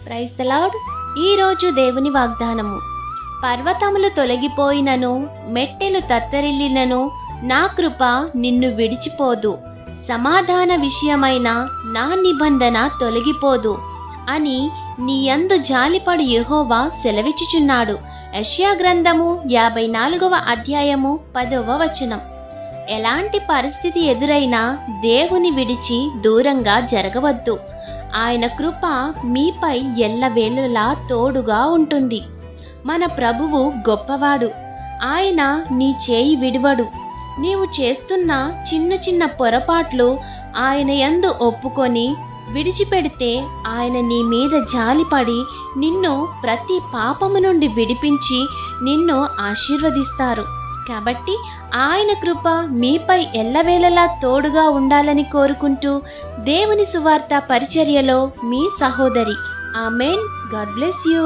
Praise the lord. ఈరోజు దేవుని వాగ్దానము. పర్వతములు తొలగిపోయినను, మెట్టెలు తత్తరిల్లినను, నా కృప నిన్ను విడిచిపోదు, సమాధాన విషయమైన నా నిబంధన తొలగిపోదు అని నీయందు జాలిపడు యెహోవా సెలవిచ్చుచున్నాడు. యెషయా గ్రంథము 54వ అధ్యాయము 10వ వచనం. ఎలాంటి పరిస్థితి ఎదురైనా దేవుని విడిచి దూరంగా జరగవద్దు. ఆయన కృప మీపై ఎల్లవేళలా తోడుగా ఉంటుంది. మన ప్రభువు గొప్పవాడు. ఆయన నీ చేయి విడువడు. నీవు చేస్తున్న చిన్న చిన్న పొరపాట్లు ఆయన యందు ఒప్పుకొని విడిచిపెడితే ఆయన నీ మీద జాలిపడి నిన్ను ప్రతి పాపము నుండి విడిపించి నిన్ను ఆశీర్వదిస్తారు. కాబట్టి ఆయన కృప మీపై ఎల్లవేళలా తోడుగా ఉండాలని కోరుకుంటూ దేవుని సువార్త పరిచర్యలో మీ సహోదరి. ఆమేన్. God bless you.